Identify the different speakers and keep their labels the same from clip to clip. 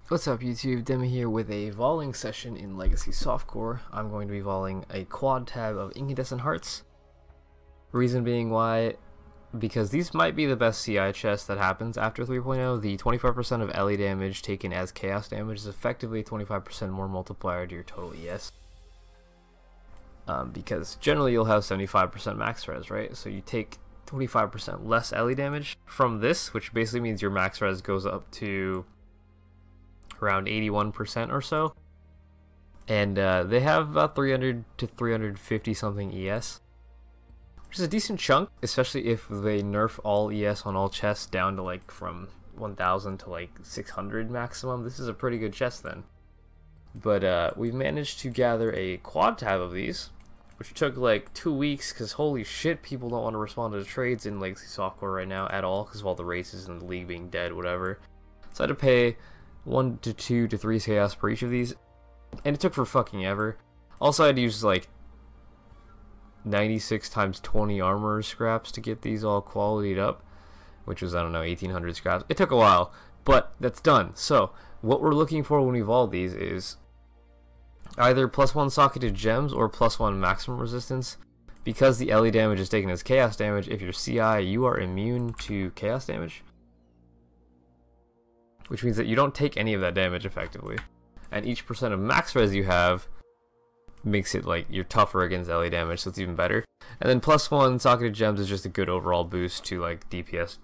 Speaker 1: What's up YouTube, Demi here with a Vaaling session in Legacy Softcore. I'm going to be Vaaling a quad tab of Incandescent Hearts. Reason being why, because these might be the best CI chest that happens after 3.0. The 25% of LE damage taken as chaos damage is effectively 25% more multiplier to your total ES. Because generally you'll have 75% max res, right? So you take 25% less LE damage from this, which basically means your max res goes up to around 81% or so, and they have about 300 to 350 something ES, which is a decent chunk, especially if they nerf all ES on all chests down to like from 1000 to like 600 maximum. This is a pretty good chest then. But we've managed to gather a quad tab of these, which took like 2 weeks because holy shit, people don't want to respond to the trades in Legacy Softcore right now at all because of all the races and the league being dead, whatever. So I had to pay 1 to 2 to 3 chaos per each of these, and it took for fucking ever. Also, I had to use like 96 times 20 armor scraps to get these all qualityed up, which was, I don't know, 1800 scraps. It took a while, but that's done. So what we're looking for when we evolve these is either +1 socketed gems or +1 maximum resistance. Because the LE damage is taken as chaos damage, if you're CI, you are immune to chaos damage, which means that you don't take any of that damage effectively, and each percent of max res you have makes it like you're tougher against LE damage, so it's even better. And then +1 socketed gems is just a good overall boost to like DPS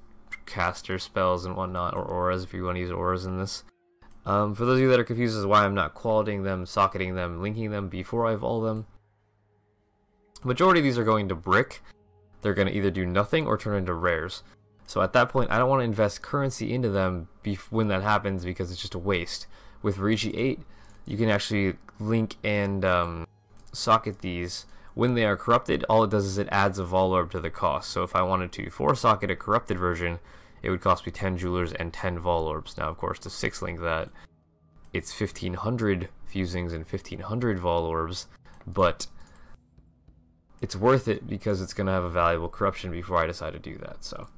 Speaker 1: caster spells and whatnot, or auras if you want to use auras in this. For those of you that are confused as to why I'm not qualitying them, socketing them, linking them before I evolve them, majority of these are going to brick. They're going to either do nothing or turn into rares. So at that point, I don't want to invest currency into them when that happens because it's just a waste. With Regi 8, you can actually link and socket these. When they are corrupted, all it does is it adds a Vol Orb to the cost. So if I wanted to 4-socket a corrupted version, it would cost me 10 Jewelers and 10 Vol Orbs. Now, of course, to 6-link that, it's 1500 fusings and 1500 Vol Orbs, but it's worth it because it's going to have a valuable corruption before I decide to do that. So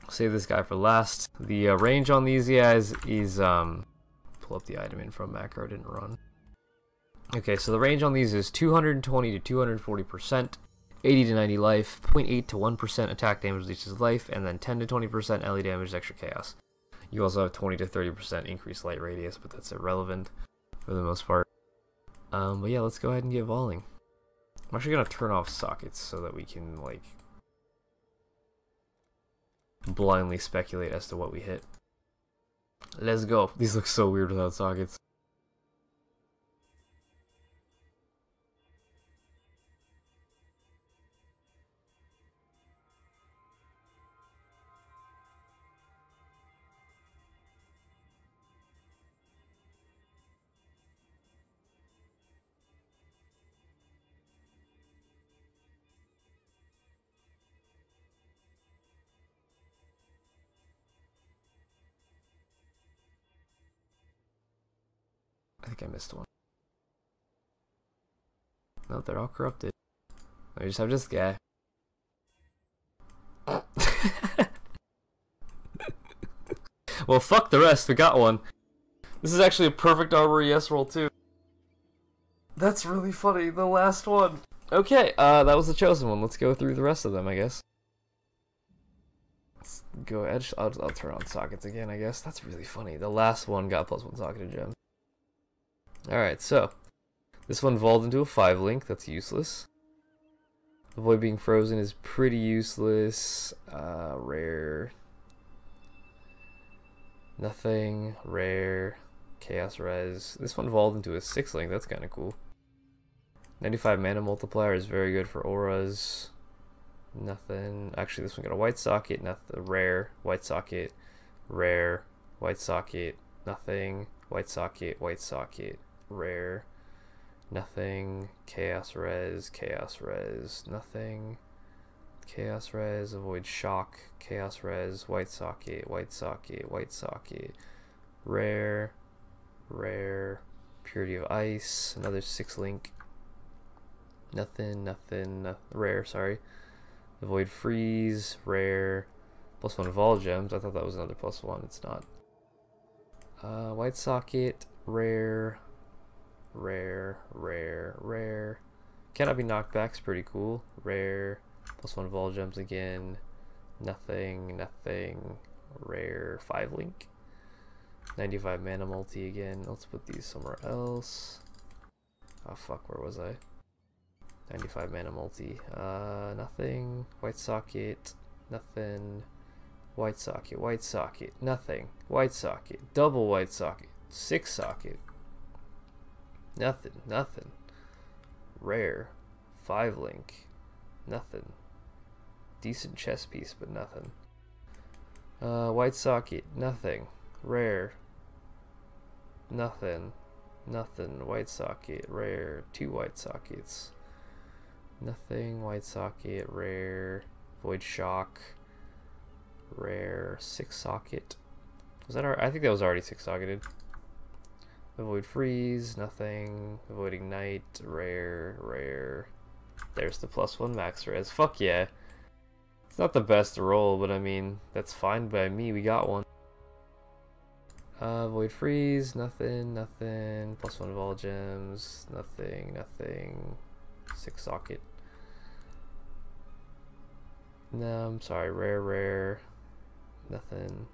Speaker 1: save this guy for last. The range on these guys is pull up the item in from macro, didn't run. Okay, so the range on these is 220 to 240%, 80 to 90 life, 0.8 to 1% attack damage leeches life, and then 10 to 20% LE damage extra chaos. You also have 20 to 30% increased light radius, but that's irrelevant for the most part. But yeah, let's go ahead and get Vaaling. I'm actually gonna turn off sockets so that we can like blindly speculate as to what we hit. Let's go. These look so weird without sockets. I think I missed one. No, they're all corrupted. I just have this guy. Well, fuck the rest. We got one. This is actually a perfect armor ES roll too. That's really funny. The last one. Okay, that was the chosen one. Let's go through the rest of them, I guess. Let's go edge. I'll turn on sockets again, I guess. That's really funny. The last one got +1 socketed gem. Alright, so this one evolved into a 5-link. That's useless. Avoid being frozen is pretty useless. Rare. Nothing. Rare. Chaos res. This one evolved into a 6-link. That's kind of cool. 95 mana multiplier is very good for auras. Nothing. Actually, this one got a white socket. Nothing. Rare. White socket. Rare. White socket. Nothing. White socket. White socket. Rare. Nothing. Chaos res. Chaos res. Nothing. Chaos res. Avoid shock. Chaos res. White socket. White socket. White socket. Rare. Rare. Purity of ice. Another 6-link. Nothing. Nothing. Rare. Sorry. Avoid freeze. Rare. +1 vol gems. I thought that was another +1. It's not. White socket, rare, rare, rare, rare. Cannot be knocked back, is pretty cool. Rare, +1 vol gems again. Nothing, nothing. Rare, 5 link. 95 mana multi again. Let's put these somewhere else. Oh fuck, where was I? 95 mana multi. Nothing. White socket. Nothing. White socket, nothing. White socket, double white socket, 6 socket. Nothing, nothing. Rare, 5 link. Nothing. Decent chess piece, but nothing. White socket, nothing. Rare. Nothing. Nothing. White socket, rare. 2 white sockets. Nothing. White socket, rare. Void shock. Rare, 6 socket. Was that I think that was already 6 socketed. Avoid freeze, nothing. Avoid ignite, rare, rare. There's the +1 max res. Fuck yeah. It's not the best roll, but I mean, that's fine by me. We got one. Void freeze, nothing, nothing. +1 vol gems, nothing, nothing. 6 socket. No, I'm sorry. Rare, rare. Nothing.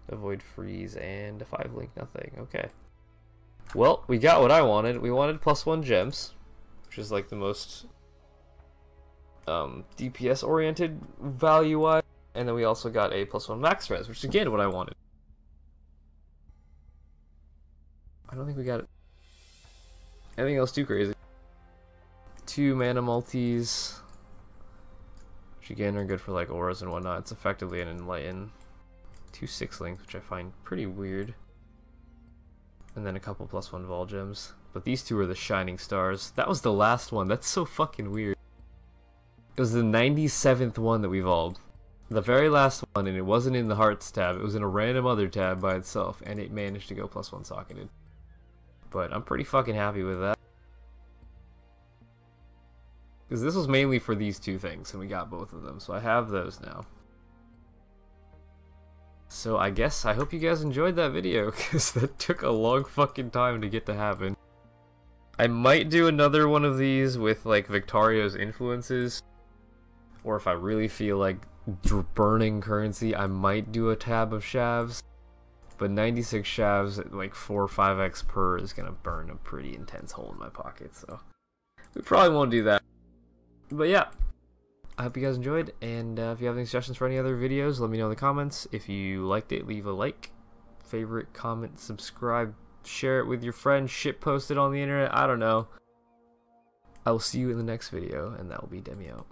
Speaker 1: Avoid freeze and a 5 link, nothing. Okay. Well, we got what I wanted. We wanted +1 gems, which is like the most DPS oriented value wise, and then we also got a +1 max res, which is again what I wanted. I don't think we got anything else too crazy. 2 mana multis, which again are good for like auras and whatnot. It's effectively an enlighten. 2 6 links, which I find pretty weird. And then a couple +1 vol gems. But these two are the shining stars. That was the last one. That's so fucking weird. It was the 97th one that we evolved. The very last one, and it wasn't in the hearts tab. It was in a random other tab by itself, and it managed to go +1 socketed. But I'm pretty fucking happy with that. Because this was mainly for these 2 things, and we got both of them. So I have those now. So I guess I hope you guys enjoyed that video, because that took a long fucking time to get to happen. I might do another one of these with like Victario's influences, or if I really feel like burning currency, I might do a tab of shavs. But 96 shavs at like 4 or 5x per is gonna burn a pretty intense hole in my pocket, so we probably won't do that. But yeah, I hope you guys enjoyed, and if you have any suggestions for any other videos, let me know in the comments. If you liked it, leave a like, favorite, comment, subscribe, share it with your friends, shitpost it on the internet, I don't know. I will see you in the next video, and that will be Demi out.